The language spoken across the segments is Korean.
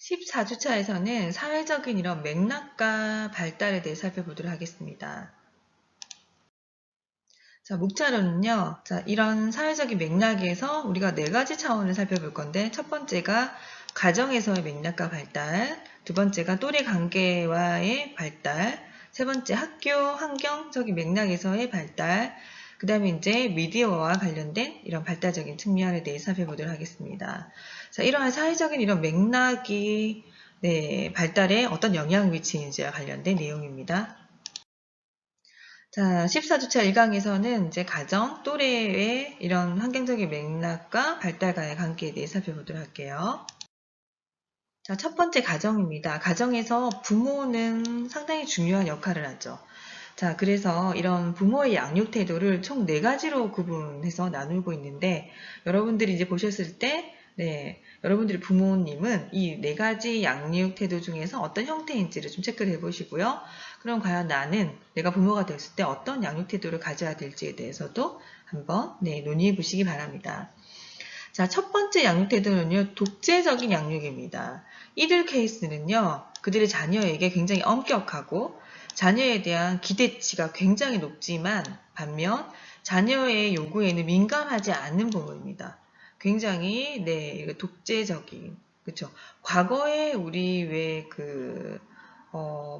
14주차에서는 사회적인 이런 맥락과 발달에 대해 살펴보도록 하겠습니다. 자, 목차로는요, 자, 이런 사회적인 맥락에서 우리가 4가지 차원을 살펴볼 건데, 첫 번째가 가정에서의 맥락과 발달, 두 번째가 또래 관계와의 발달, 세 번째 학교 환경적인 맥락에서의 발달, 그 다음에 이제 미디어와 관련된 이런 발달적인 측면에 대해 살펴보도록 하겠습니다. 자, 이러한 사회적인 이런 맥락이 발달에 어떤 영향을 미치는지와 관련된 내용입니다. 자, 14주차 1강에서는 이제 가정, 또래의 이런 환경적인 맥락과 발달과의 관계에 대해 살펴보도록 할게요. 자, 첫 번째 가정입니다. 가정에서 부모는 상당히 중요한 역할을 하죠. 자, 그래서 이런 부모의 양육 태도를 총 4가지로 구분해서 나누고 있는데, 여러분들이 이제 보셨을 때, 여러분들의 부모님은 이 4가지 양육 태도 중에서 어떤 형태인지를 좀 체크를 해보시고요. 그럼 과연 나는 내가 부모가 됐을 때 어떤 양육 태도를 가져야 될지에 대해서도 한번 논의해 보시기 바랍니다. 자, 첫 번째 양육 태도는요, 독재적인 양육입니다. 이들 케이스는요, 그들의 자녀에게 굉장히 엄격하고 자녀에 대한 기대치가 굉장히 높지만 반면 자녀의 요구에는 민감하지 않는 부모입니다. 굉장히 독재적인, 그렇죠. 과거에 우리 왜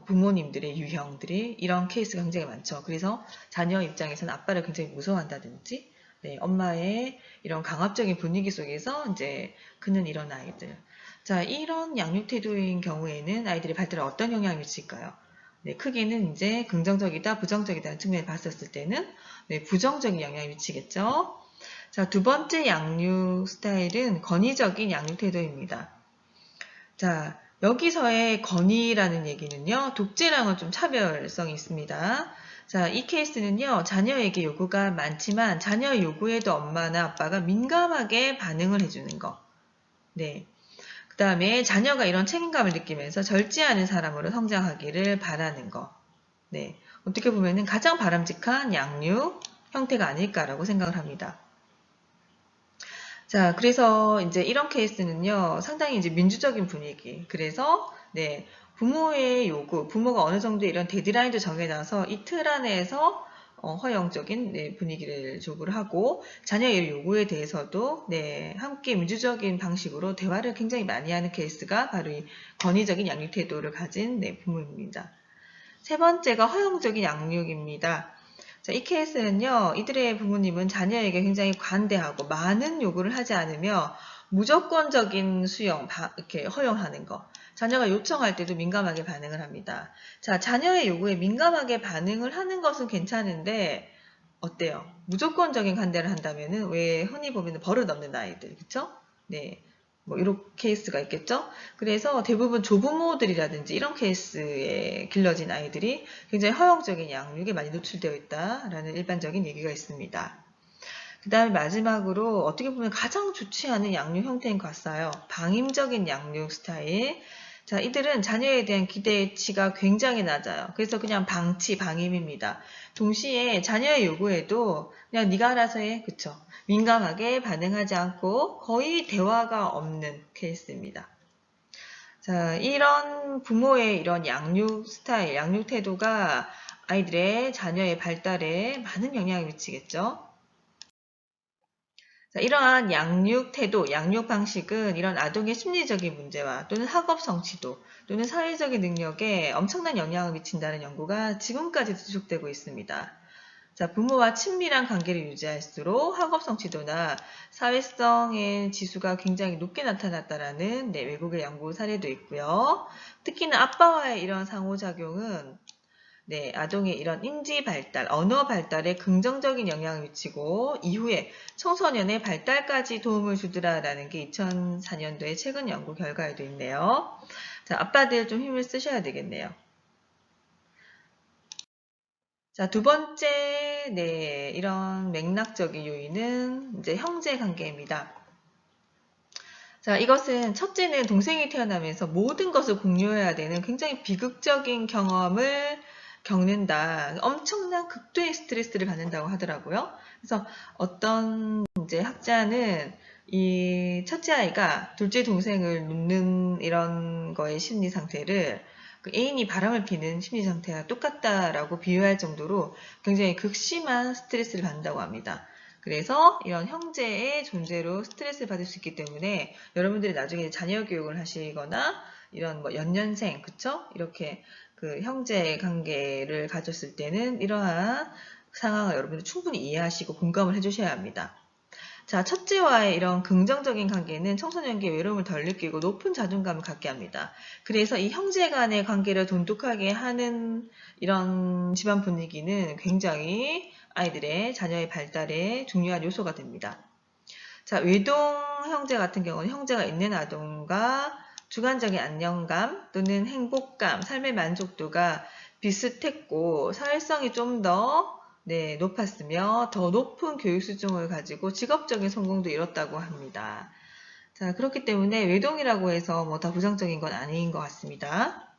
부모님들의 유형들이 이런 케이스가 굉장히 많죠. 그래서 자녀 입장에서는 아빠를 굉장히 무서워한다든지, 엄마의 이런 강압적인 분위기 속에서 이제 크는 이런 아이들. 자, 이런 양육 태도인 경우에는 아이들의 발달에 어떤 영향을 미칠까요? 크게는 이제 긍정적이다, 부정적이다는 측면을 봤었을 때는 부정적인 영향을 미치겠죠. 자, 두 번째 양육 스타일은 권위적인 양육 태도입니다. 자, 여기서의 권위라는 얘기는요, 독재랑은 좀 차별성이 있습니다. 자, 이 케이스는요, 자녀에게 요구가 많지만 자녀의 요구에도 엄마나 아빠가 민감하게 반응을 해주는 거. 그 다음에 자녀가 이런 책임감을 느끼면서 절제하는 사람으로 성장하기를 바라는 거. 어떻게 보면은 가장 바람직한 양육 형태가 아닐까라고 생각을 합니다. 자, 그래서 이제 이런 케이스는요, 상당히 이제 민주적인 분위기. 그래서, 부모의 요구, 부모가 어느 정도 이런 데드라인도 정해놔서 이 틀 안에서 허용적인 분위기를 조구를 하고, 자녀의 요구에 대해서도, 함께 민주적인 방식으로 대화를 굉장히 많이 하는 케이스가 바로 이 권위적인 양육 태도를 가진 부모입니다. 세 번째가 허용적인 양육입니다. 자, 이 케이스는요, 이들의 부모님은 자녀에게 굉장히 관대하고 많은 요구를 하지 않으며 무조건적인 수용, 이렇게 허용하는 거. 자녀가 요청할 때도 민감하게 반응을 합니다. 자, 자녀의 요구에 민감하게 반응을 하는 것은 괜찮은데, 어때요? 무조건적인 관대를 한다면은 왜 흔히 보면 버릇 없는 아이들, 그쵸? 뭐 이런 케이스가 있겠죠. 그래서 대부분 조부모들이라든지 이런 케이스에 길러진 아이들이 굉장히 허용적인 양육에 많이 노출되어 있다라는 일반적인 얘기가 있습니다. 그 다음에 마지막으로 어떻게 보면 가장 좋지 않은 양육 형태인 것 같아요. 방임적인 양육 스타일. 자, 이들은 자녀에 대한 기대치가 굉장히 낮아요. 그래서 그냥 방임입니다. 동시에 자녀의 요구에도 그냥 네가 알아서 해, 그쵸? 민감하게 반응하지 않고 거의 대화가 없는 케이스입니다. 자, 이런 부모의 이런 양육 스타일, 양육 태도가 아이들의 자녀의 발달에 많은 영향을 미치겠죠. 자, 이러한 양육 태도, 양육 방식은 이런 아동의 심리적인 문제와 또는 학업 성취도 또는 사회적인 능력에 엄청난 영향을 미친다는 연구가 지금까지도 지속되고 있습니다. 자, 부모와 친밀한 관계를 유지할수록 학업 성취도나 사회성의 지수가 굉장히 높게 나타났다라는 외국의 연구 사례도 있고요. 특히나 아빠와의 이런 상호작용은 아동의 이런 인지 발달, 언어 발달에 긍정적인 영향을 미치고 이후에 청소년의 발달까지 도움을 주더라라는 게 2004년도의 최근 연구 결과에도 있네요. 자, 아빠들 좀 힘을 쓰셔야 되겠네요. 자, 두 번째, 이런 맥락적인 요인은 이제 형제 관계입니다. 자, 이것은 첫째는 동생이 태어나면서 모든 것을 공유해야 되는 굉장히 비극적인 경험을 겪는다. 엄청난 극도의 스트레스를 받는다고 하더라고요. 그래서 어떤 이제 학자는 이 첫째 아이가 둘째 동생을 눕는 이런 거의 심리 상태를 그 애인이 바람을 피는 심리 상태와 똑같다라고 비유할 정도로 굉장히 극심한 스트레스를 받는다고 합니다. 그래서 이런 형제의 존재로 스트레스를 받을 수 있기 때문에 여러분들이 나중에 자녀 교육을 하시거나 이런 뭐 연년생, 그쵸? 이렇게 그 형제 관계를 가졌을 때는 이러한 상황을 여러분들 충분히 이해하시고 공감을 해주셔야 합니다. 자, 첫째와의 이런 긍정적인 관계는 청소년기의 외로움을 덜 느끼고 높은 자존감을 갖게 합니다. 그래서 이 형제 간의 관계를 돈독하게 하는 이런 집안 분위기는 굉장히 아이들의 자녀의 발달에 중요한 요소가 됩니다. 자, 외동 형제 같은 경우는 형제가 있는 아동과 주관적인 안정감 또는 행복감, 삶의 만족도가 비슷했고 사회성이 좀더 높았으며 더 높은 교육 수준을 가지고 직업적인 성공도 이뤘다고 합니다. 자, 그렇기 때문에 외동이라고 해서 뭐 다 부정적인 건 아닌 것 같습니다.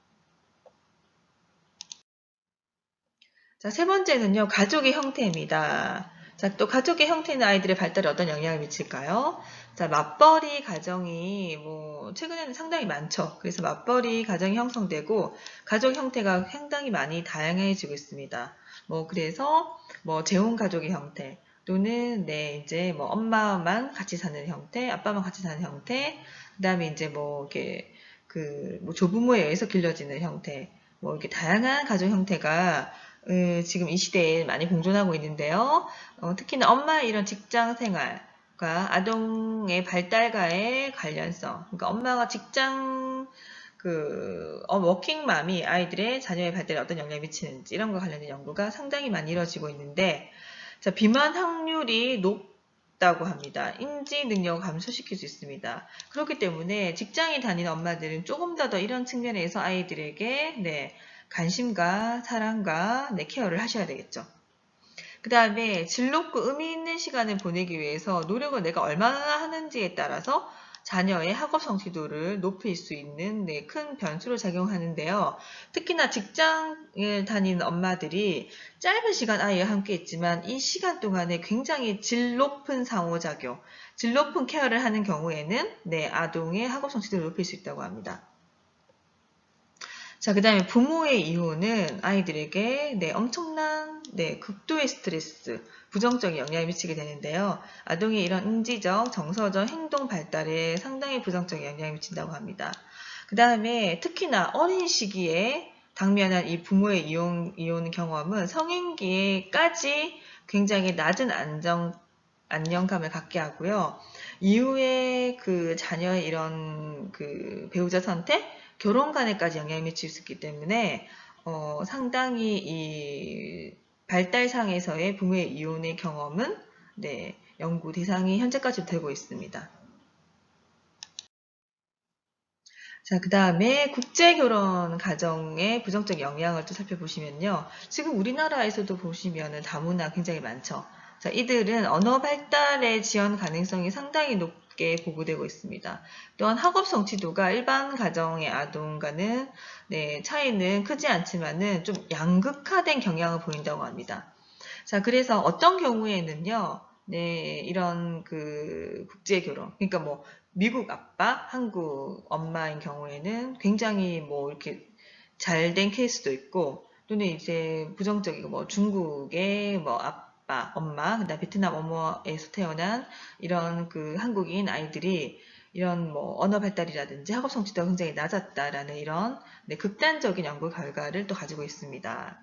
자, 세 번째는요, 가족의 형태입니다. 자, 또 가족의 형태는 아이들의 발달에 어떤 영향을 미칠까요? 자, 맞벌이 가정이 뭐 최근에는 상당히 많죠. 그래서 맞벌이 가정이 형성되고 가족 형태가 상당히 많이 다양해지고 있습니다. 뭐 그래서 뭐 재혼 가족의 형태 또는 이제 뭐 엄마만 같이 사는 형태, 아빠만 같이 사는 형태, 그다음에 이제 뭐 이렇게 뭐 조부모에 의해서 길러지는 형태, 뭐 이렇게 다양한 가족 형태가 지금 이 시대에 많이 공존하고 있는데요. 특히나 엄마의 이런 직장 생활과 아동의 발달과의 관련성, 그러니까 엄마가 직장 워킹맘이 아이들의 자녀의 발달에 어떤 영향을 미치는지 이런 거 관련된 연구가 상당히 많이 이루어지고 있는데, 자, 비만 확률이 높다고 합니다. 인지 능력을 감소시킬 수 있습니다. 그렇기 때문에 직장에 다니는 엄마들은 조금 더 이런 측면에서 아이들에게 관심과 사랑과 케어를 하셔야 되겠죠. 그 다음에 질 높고 의미 있는 시간을 보내기 위해서 노력을 내가 얼마나 하는지에 따라서 자녀의 학업 성취도를 높일 수 있는 큰 변수로 작용하는데요. 특히나 직장을 다니는 엄마들이 짧은 시간 아이와 함께 있지만 이 시간 동안에 굉장히 질 높은 상호작용, 질 높은 케어를 하는 경우에는 아동의 학업 성취도를 높일 수 있다고 합니다. 자, 그 다음에 부모의 이혼은 아이들에게 엄청난 극도의 스트레스, 부정적인 영향을 미치게 되는데요. 아동의 이런 인지적, 정서적 행동 발달에 상당히 부정적인 영향을 미친다고 합니다. 그 다음에 특히나 어린 시기에 당면한 이 부모의 이혼 경험은 성인기에까지 굉장히 낮은 안정감을 갖게 하고요. 이후에 그 자녀의 이런 배우자 선택, 결혼 간에까지 영향을 미칠 수 있기 때문에 상당히 이 발달상에서의 부모의 이혼의 경험은 연구 대상이 현재까지 되고 있습니다. 자, 그 다음에 국제결혼 가정의 부정적 영향을 또 살펴보시면요. 지금 우리나라에서도 보시면은 다문화 굉장히 많죠. 자, 이들은 언어 발달의 지원 가능성이 상당히 높게 보고되고 있습니다. 또한 학업 성취도가 일반 가정의 아동과는 차이는 크지 않지만은 좀 양극화된 경향을 보인다고 합니다. 자, 그래서 어떤 경우에는요, 이런 국제 결혼, 그러니까 뭐 미국 아빠, 한국 엄마인 경우에는 굉장히 뭐 이렇게 잘 된 케이스도 있고, 또는 이제 부정적이고 뭐 중국의 뭐 아빠, 엄마, 그다음 베트남 엄마에서 태어난 이런 한국인 아이들이 이런 뭐 언어 발달이라든지 학업 성취도가 굉장히 낮았다라는 이런 극단적인 연구 결과를 또 가지고 있습니다.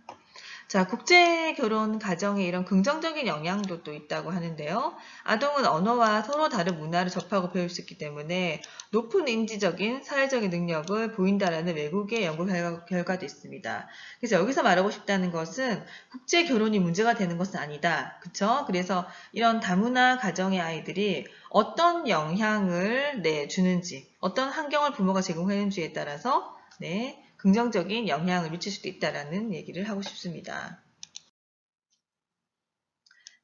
자, 국제 결혼 가정에 이런 긍정적인 영향도 또 있다고 하는데요. 아동은 언어와 서로 다른 문화를 접하고 배울 수 있기 때문에 높은 인지적인 사회적인 능력을 보인다라는 외국의 연구 결과도 있습니다. 그래서 여기서 말하고 싶다는 것은 국제 결혼이 문제가 되는 것은 아니다. 그쵸? 그래서 이런 다문화 가정의 아이들이 어떤 영향을 주는지, 어떤 환경을 부모가 제공하는지에 따라서 긍정적인 영향을 미칠 수도 있다라는 얘기를 하고 싶습니다.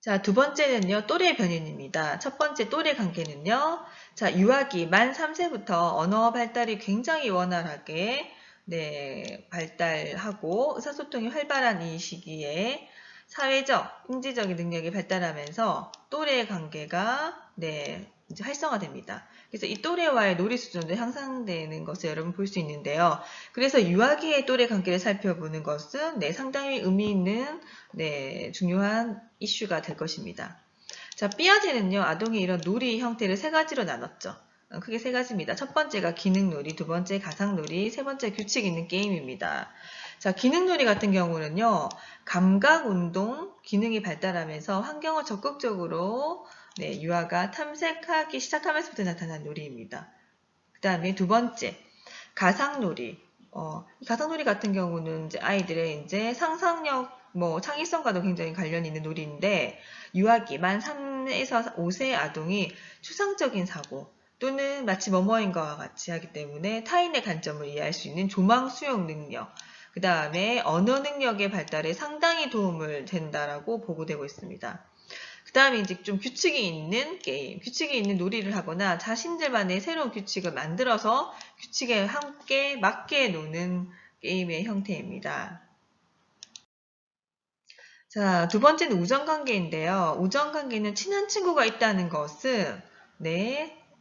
자, 두 번째는요, 또래 변인입니다. 첫 번째 또래 관계는요, 자, 유아기 만 3세부터 언어 발달이 굉장히 원활하게 발달하고 의사소통이 활발한 이 시기에 사회적, 인지적인 능력이 발달하면서 또래 관계가 이제 활성화됩니다. 그래서 이 또래와의 놀이 수준도 향상되는 것을 여러분 볼 수 있는데요. 그래서 유아기의 또래 관계를 살펴보는 것은 상당히 의미 있는 중요한 이슈가 될 것입니다. 자, 삐아제는요, 아동의 이런 놀이 형태를 세 가지로 나눴죠. 크게 세 가지입니다. 첫 번째가 기능놀이, 두 번째 가상놀이, 세 번째 규칙 있는 게임입니다. 자, 기능놀이 같은 경우는요, 감각운동 기능이 발달하면서 환경을 적극적으로 유아가 탐색하기 시작하면서부터 나타난 놀이입니다. 그 다음에 두 번째, 가상놀이. 가상놀이 같은 경우는 이제 아이들의 이제 상상력, 창의성과도 굉장히 관련이 있는 놀이인데, 유아기 만 3에서 5세 아동이 추상적인 사고, 또는 마치 뭐뭐인 것과 같이 하기 때문에 타인의 관점을 이해할 수 있는 조망 수용 능력, 그 다음에 언어 능력의 발달에 상당히 도움을 된다라고 보고되고 있습니다. 그 다음에 이제 좀 규칙이 있는 게임, 규칙이 있는 놀이를 하거나 자신들만의 새로운 규칙을 만들어서 규칙에 함께 맞게 노는 게임의 형태입니다. 자, 두 번째는 우정관계인데요. 우정관계는 친한 친구가 있다는 것은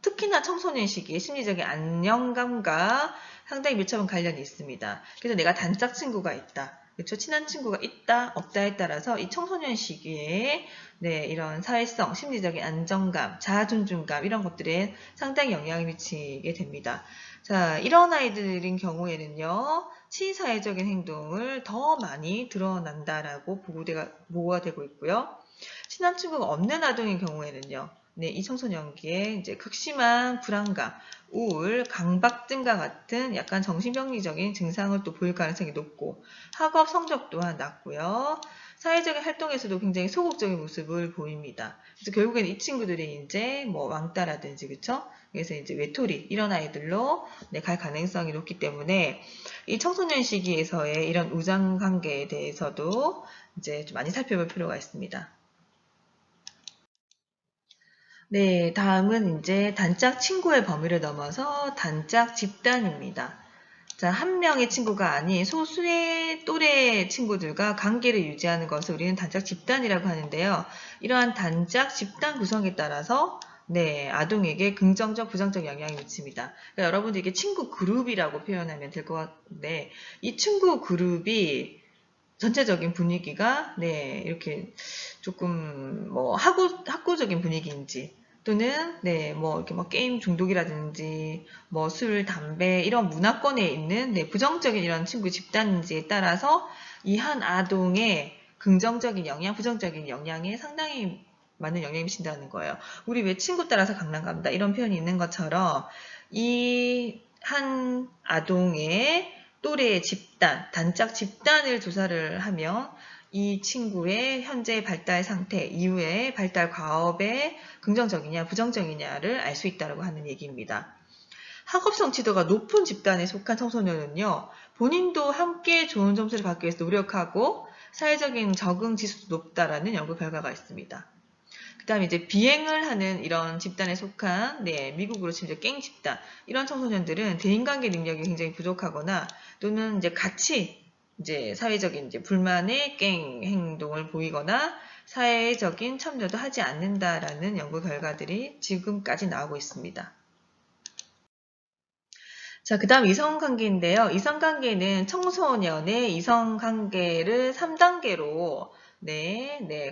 특히나 청소년 시기에 심리적인 안정감과 상당히 밀접한 관련이 있습니다. 그래서 내가 단짝 친구가 있다. 그렇죠? 친한 친구가 있다, 없다에 따라서 이 청소년 시기에 이런 사회성, 심리적인 안정감, 자아존중감 이런 것들에 상당히 영향을 미치게 됩니다. 자, 이런 아이들인 경우에는요, 친사회적인 행동을 더 많이 드러난다라고 보고가 되고 있고요. 친한 친구가 없는 아동인 경우에는요, 이 청소년기에 이제 극심한 불안감, 우울, 강박증과 같은 약간 정신병리적인 증상을 또 보일 가능성이 높고, 학업 성적 또한 낮고요. 사회적인 활동에서도 굉장히 소극적인 모습을 보입니다. 그래서 결국에는 이 친구들이 이제 왕따라든지, 그쵸? 그래서 이제 외톨이, 이런 아이들로 갈 가능성이 높기 때문에 이 청소년 시기에서의 이런 우정 관계에 대해서도 이제 좀 많이 살펴볼 필요가 있습니다. 다음은 이제 단짝 친구의 범위를 넘어서 단짝 집단입니다. 자, 한 명의 친구가 아닌 소수의 또래 친구들과 관계를 유지하는 것을 우리는 단짝 집단이라고 하는데요. 이러한 단짝 집단 구성에 따라서 아동에게 긍정적, 부정적 영향을 미칩니다. 그러니까 여러분들 이게 친구 그룹이라고 표현하면 될 것 같은데, 이 친구 그룹이 전체적인 분위기가 이렇게 조금 학구적인 분위기인지 또는 이렇게 게임 중독이라든지 술, 담배 이런 문화권에 있는 부정적인 이런 친구 집단인지에 따라서 이 한 아동의 긍정적인 영향, 부정적인 영향에 상당히 많은 영향을 미친다는 거예요. 우리 왜 친구 따라서 강남 간다 이런 표현이 있는 것처럼 이 한 아동의 또래의 집단, 단짝 집단을 조사를 하면 이 친구의 현재 발달 상태, 이후의 발달 과업에 긍정적이냐 부정적이냐를 알 수 있다고 하는 얘기입니다. 학업 성취도가 높은 집단에 속한 청소년은요, 본인도 함께 좋은 점수를 받기 위해서 노력하고 사회적인 적응 지수도 높다라는 연구 결과가 있습니다. 그 다음에 이제 비행을 하는 이런 집단에 속한 미국으로 치면 깽 집단 이런 청소년들은 대인관계 능력이 굉장히 부족하거나 또는 이제 같이 이제 사회적인 이제 불만의 깽 행동을 보이거나 사회적인 참여도 하지 않는다라는 연구 결과들이 지금까지 나오고 있습니다. 자, 그 다음 이성관계인데요. 이성관계는 청소년의 이성관계를 3단계로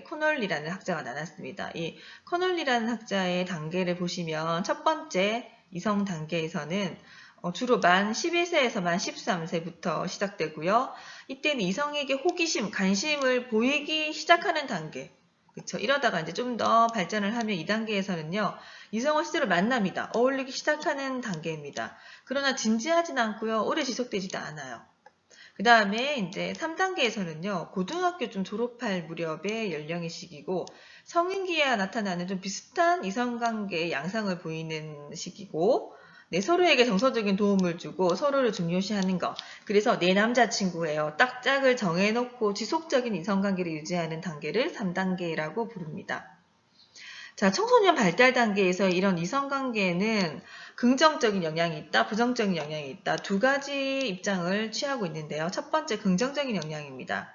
코널리라는 학자가 나눴습니다. 이 코널리라는 학자의 단계를 보시면 첫 번째 이성 단계에서는 주로 만 11세에서 만 13세부터 시작되고요. 이때는 이성에게 호기심, 관심을 보이기 시작하는 단계. 그쵸. 이러다가 이제 좀 더 발전을 하면 2단계에서는요. 이성을 실제로 만납니다. 어울리기 시작하는 단계입니다. 그러나 진지하진 않고요. 오래 지속되지도 않아요. 그 다음에 이제 3단계에서는요. 고등학교 좀 졸업할 무렵의 연령의 시기고 성인기에 나타나는 좀 비슷한 이성관계의 양상을 보이는 시기고 서로에게 정서적인 도움을 주고 서로를 중요시하는 것. 그래서 내 남자친구예요. 딱 짝을 정해놓고 지속적인 이성관계를 유지하는 단계를 3단계라고 부릅니다. 자, 청소년 발달 단계에서 이런 이성관계에는 긍정적인 영향이 있다, 부정적인 영향이 있다. 두 가지 입장을 취하고 있는데요. 첫 번째 긍정적인 영향입니다.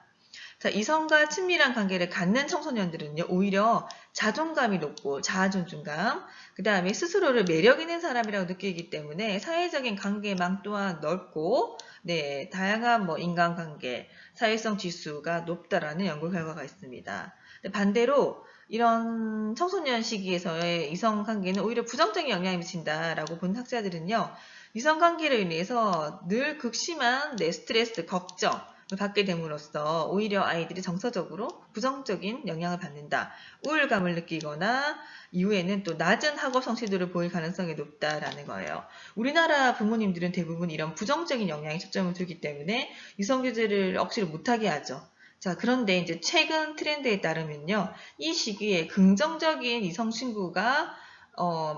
자, 이성과 친밀한 관계를 갖는 청소년들은요, 오히려 자존감이 높고 자아존중감, 그 다음에 스스로를 매력 있는 사람이라고 느끼기 때문에 사회적인 관계망 또한 넓고, 네, 다양한 인간관계, 사회성 지수가 높다라는 연구 결과가 있습니다. 반대로 이런 청소년 시기에서의 이성관계는 오히려 부정적인 영향을 미친다라고 본 학자들은요, 이성관계로 인해서 늘 극심한 스트레스, 걱정, 받게 됨으로써 오히려 아이들이 정서적으로 부정적인 영향을 받는다. 우울감을 느끼거나 이후에는 또 낮은 학업 성취도를 보일 가능성이 높다라는 거예요. 우리나라 부모님들은 대부분 이런 부정적인 영향에 초점을 두기 때문에 이성교제를 억지로 못하게 하죠. 자, 그런데 이제 최근 트렌드에 따르면요. 이 시기에 긍정적인 이성 친구가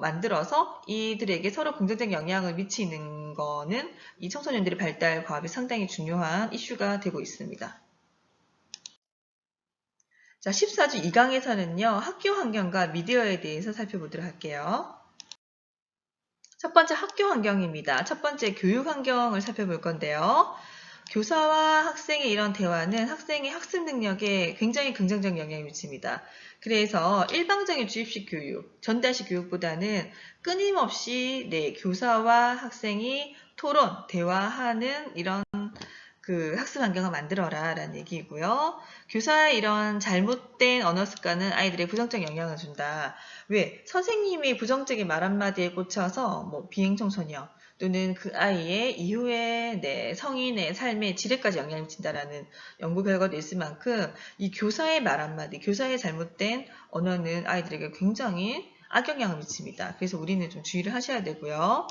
만들어서 이들에게 서로 긍정적인 영향을 미치는 거는 이 청소년들의 발달 과업이 상당히 중요한 이슈가 되고 있습니다. 자, 14주 2강에서는요, 학교 환경과 미디어에 대해서 살펴보도록 할게요. 첫 번째 학교 환경입니다. 첫 번째 교육 환경을 살펴볼 건데요. 교사와 학생의 이런 대화는 학생의 학습 능력에 굉장히 긍정적인 영향을 미칩니다. 그래서 일방적인 주입식 교육, 전달식 교육보다는 끊임없이 교사와 학생이 토론, 대화하는 이런 학습 환경을 만들어라 라는 얘기이고요. 교사의 이런 잘못된 언어 습관은 아이들의 부정적 영향을 준다. 왜? 선생님이 부정적인 말 한마디에 꽂혀서 비행청소년 또는 그 아이의 이후에 성인의 삶의 질에까지 영향을 미친다라는 연구 결과도 있을 만큼 이 교사의 말 한마디, 교사의 잘못된 언어는 아이들에게 굉장히 악영향을 미칩니다. 그래서 우리는 좀 주의를 하셔야 되고요.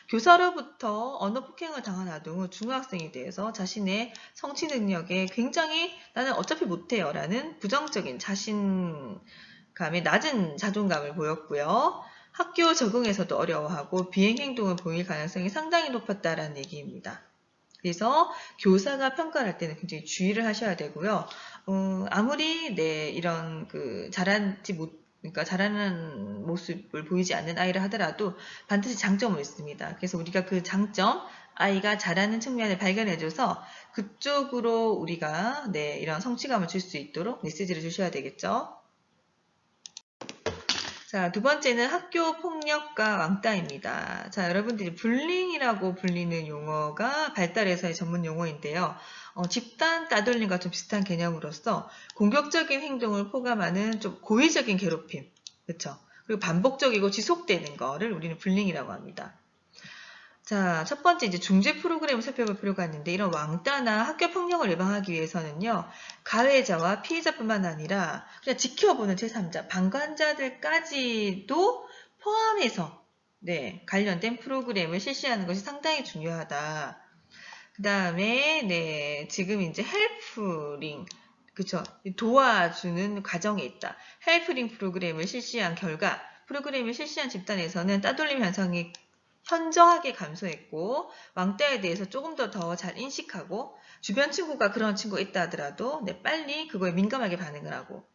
교사로부터 언어 폭행을 당한 아동은 중학생이 돼서 자신의 성취 능력에 굉장히 나는 어차피 못해요 라는 부정적인 자신감의 낮은 자존감을 보였고요. 학교 적응에서도 어려워하고 비행 행동을 보일 가능성이 상당히 높았다라는 얘기입니다. 그래서 교사가 평가를 할 때는 굉장히 주의를 하셔야 되고요. 아무리 이런 그러니까 잘하는 모습을 보이지 않는 아이를 하더라도 반드시 장점은 있습니다. 그래서 우리가 그 장점, 아이가 잘하는 측면을 발견해줘서 그쪽으로 우리가 이런 성취감을 줄 수 있도록 메시지를 주셔야 되겠죠. 자, 두 번째는 학교 폭력과 왕따입니다. 자, 여러분들이 불링이라고 불리는 용어가 발달에서의 전문 용어인데요. 집단 따돌림과 좀 비슷한 개념으로서 공격적인 행동을 포함하는 좀 고의적인 괴롭힘, 그렇죠? 그리고 반복적이고 지속되는 거를 우리는 불링이라고 합니다. 자, 첫 번째 이제 중재 프로그램을 살펴볼 필요가 있는데 이런 왕따나 학교 폭력을 예방하기 위해서는요. 가해자와 피해자뿐만 아니라 그냥 지켜보는 제3자, 방관자들까지도 포함해서 관련된 프로그램을 실시하는 것이 상당히 중요하다. 그 다음에 지금 이제 헬프링 그쵸? 도와주는 과정에 있다. 헬프링 프로그램을 실시한 결과 프로그램을 실시한 집단에서는 따돌림 현상이 현저하게 감소했고 왕따에 대해서 조금 더 잘 인식하고 주변 친구가 그런 친구가 있다 하더라도 빨리 그거에 민감하게 반응을 하고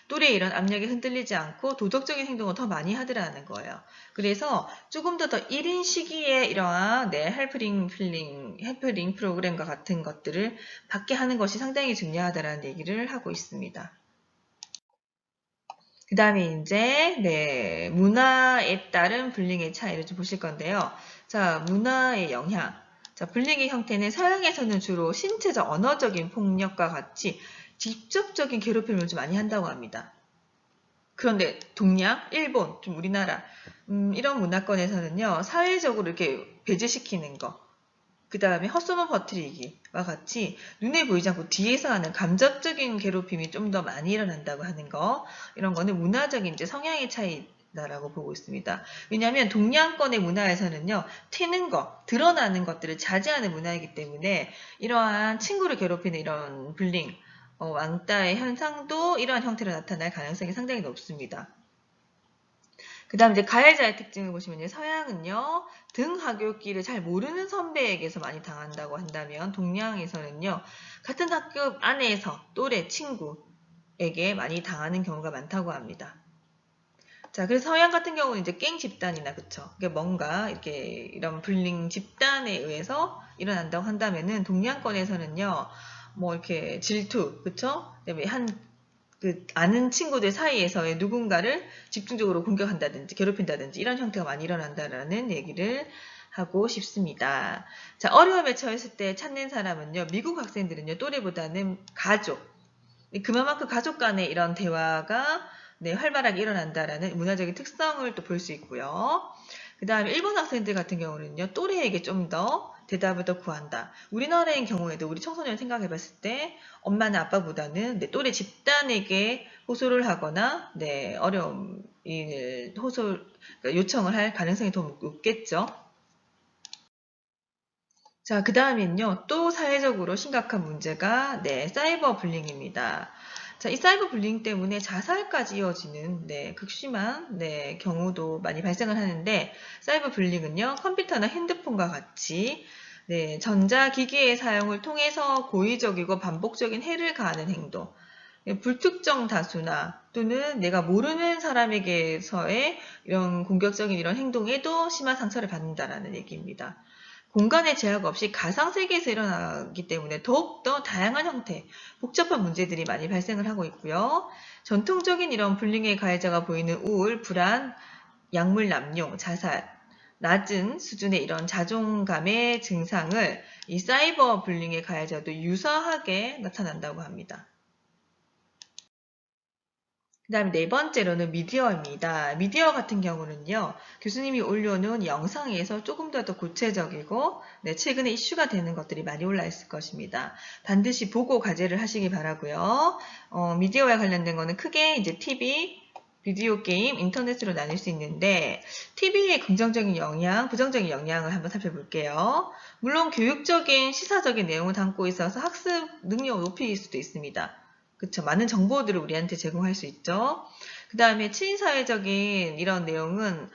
또래의 이런 압력에 흔들리지 않고 도덕적인 행동을 더 많이 하더라는 거예요. 그래서 조금 더 1인 시기에 이러한 헬프링 프로그램과 같은 것들을 받게 하는 것이 상당히 중요하다는 얘기를 하고 있습니다. 그 다음에 이제 문화에 따른 불링의 차이를 좀 보실 건데요. 자, 문화의 영향. 자, 불링의 형태는 서양에서는 주로 신체적 언어적인 폭력과 같이 직접적인 괴롭힘을 좀 많이 한다고 합니다. 그런데 동양, 일본, 좀 우리나라 이런 문화권에서는요. 사회적으로 이렇게 배제시키는 거. 그 다음에 헛소문 퍼뜨리기와 같이 눈에 보이지 않고 뒤에서 하는 감정적인 괴롭힘이 좀 더 많이 일어난다고 하는 거 이런 거는 문화적인 이제 성향의 차이다라고 보고 있습니다. 왜냐하면 동양권의 문화에서는요 튀는 거, 드러나는 것들을 자제하는 문화이기 때문에 이러한 친구를 괴롭히는 이런 불링, 왕따의 현상도 이러한 형태로 나타날 가능성이 상당히 높습니다. 그 다음 이제 가해자의 특징을 보시면요. 서양은요. 등하굣길을 잘 모르는 선배에게서 많이 당한다고 한다면 동양에서는요. 같은 학교 안에서 또래 친구에게 많이 당하는 경우가 많다고 합니다. 자, 그래서 서양 같은 경우는 이제 갱 집단이나 그쵸. 뭔가 이렇게 이런 불링 집단에 의해서 일어난다고 한다면은 동양권에서는요. 뭐 이렇게 질투, 그쵸? 그다음에 아는 친구들 사이에서의 누군가를 집중적으로 공격한다든지 괴롭힌다든지 이런 형태가 많이 일어난다라는 얘기를 하고 싶습니다. 자, 어려움에 처했을 때 찾는 사람은요, 미국 학생들은요, 또래보다는 가족. 그만큼 가족 간의 이런 대화가 네, 활발하게 일어난다라는 문화적인 특성을 또 볼 수 있고요. 그 다음에 일본 학생들 같은 경우는요, 또래에게 좀 더 대답을 더 구한다. 우리나라의 경우에도 우리 청소년 생각해 봤을 때 엄마나 아빠보다는 네, 또래 집단에게 호소를 하거나 네, 어려움, 요청을 할 가능성이 더 높겠죠. 자, 그 다음엔요, 또 사회적으로 심각한 문제가, 네, 사이버 불링입니다. 자, 이 사이버 불링 때문에 자살까지 이어지는, 네, 극심한, 네, 경우도 많이 발생을 하는데, 사이버 불링은요, 컴퓨터나 핸드폰과 같이, 네, 전자기기의 사용을 통해서 고의적이고 반복적인 해를 가하는 행동, 불특정 다수나 또는 내가 모르는 사람에게서의 이런 공격적인 이런 행동에도 심한 상처를 받는다라는 얘기입니다. 공간의 제약 없이 가상세계에서 일어나기 때문에 더욱더 다양한 형태, 복잡한 문제들이 많이 발생을 하고 있고요. 전통적인 이런 불링의 가해자가 보이는 우울, 불안, 약물 남용, 자살, 낮은 수준의 이런 자존감의 증상을 이 사이버 불링의 가해자도 유사하게 나타난다고 합니다. 그 다음에 네 번째로는 미디어입니다. 미디어 같은 경우는요, 교수님이 올려놓은 영상에서 조금 더 구체적이고, 네, 최근에 이슈가 되는 것들이 많이 올라있을 것입니다. 반드시 보고 과제를 하시기 바라고요. 미디어와 관련된 거는 크게 이제 TV, 비디오 게임, 인터넷으로 나눌 수 있는데, TV의 긍정적인 영향, 부정적인 영향을 한번 살펴볼게요. 물론 교육적인, 시사적인 내용을 담고 있어서 학습 능력을 높일 수도 있습니다. 그쵸. 많은 정보들을 우리한테 제공할 수 있죠. 그 다음에 친사회적인 이런 내용은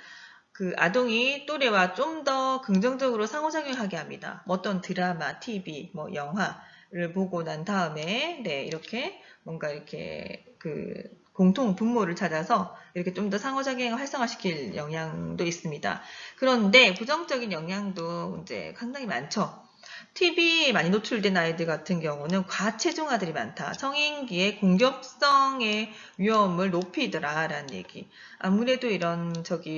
그 아동이 또래와 좀 더 긍정적으로 상호작용하게 합니다. 어떤 드라마, TV, 뭐 영화를 보고 난 다음에 네, 이렇게 뭔가 이렇게 그 공통 분모를 찾아서 이렇게 좀 더 상호작용을 활성화시킬 영향도 있습니다. 그런데 부정적인 영향도 이제 상당히 많죠. TV에 많이 노출된 아이들 같은 경우는 과체중아들이 많다. 성인기의 공격성의 위험을 높이더라라는 얘기. 아무래도 이런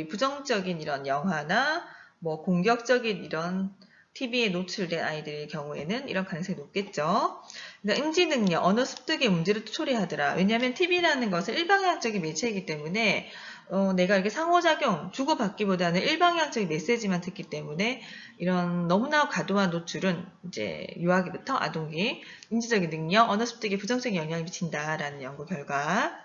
부정적인 이런 영화나 뭐 공격적인 이런 TV에 노출된 아이들의 경우에는 이런 가능성이 높겠죠. 인지 능력, 언어 습득의 문제를 초래하더라. 왜냐하면 TV라는 것은 일방향적인 매체이기 때문에 내가 이렇게 상호작용, 주고받기보다는 일방향적인 메시지만 듣기 때문에 이런 너무나 과도한 노출은 이제 유아기부터 아동기, 인지적인 능력, 언어 습득에 부정적인 영향을 미친다라는 연구 결과.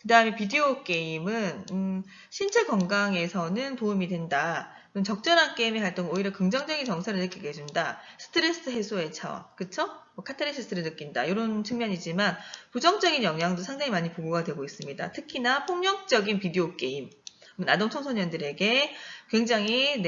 그 다음에 비디오 게임은 신체 건강에서는 도움이 된다. 적절한 게임의 활동은 오히려 긍정적인 정서를 느끼게 해준다. 스트레스 해소의 차원, 그쵸? 뭐 카타르시스를 느낀다. 이런 측면이지만 부정적인 영향도 상당히 많이 보고가 되고 있습니다. 특히나 폭력적인 비디오 게임. 아동 청소년들에게 굉장히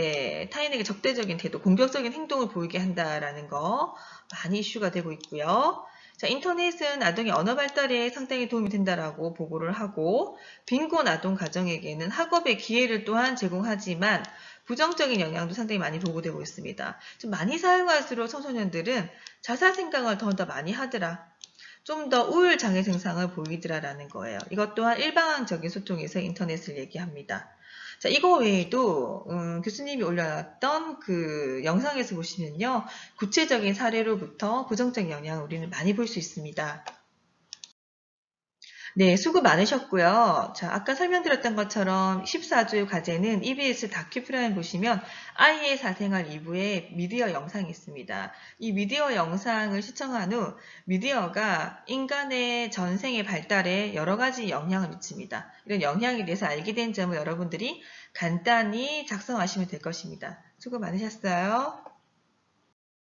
타인에게 적대적인 태도, 공격적인 행동을 보이게 한다라는 거 많이 이슈가 되고 있고요. 자, 인터넷은 아동의 언어 발달에 상당히 도움이 된다라고 보고를 하고 빈곤 아동 가정에게는 학업의 기회를 또한 제공하지만 부정적인 영향도 상당히 많이 보고되고 있습니다. 좀 많이 사용할수록 청소년들은 자살 생각을 더 많이 하더라. 좀 더 우울 장애 증상을 보이더라라는 거예요. 이것 또한 일방적인 소통에서 인터넷을 얘기합니다. 자, 이거 외에도 교수님이 올려놨던 그 영상에서 보시면요. 구체적인 사례로부터 부정적인 영향을 우리는 많이 볼 수 있습니다. 네, 수고 많으셨고요. 자, 아까 설명드렸던 것처럼 14주 과제는 EBS 다큐프라임 보시면 아이의 사생활 2부에 미디어 영상이 있습니다. 이 미디어 영상을 시청한 후 미디어가 인간의 전생의 발달에 여러 가지 영향을 미칩니다. 이런 영향에 대해서 알게 된 점을 여러분들이 간단히 작성하시면 될 것입니다. 수고 많으셨어요.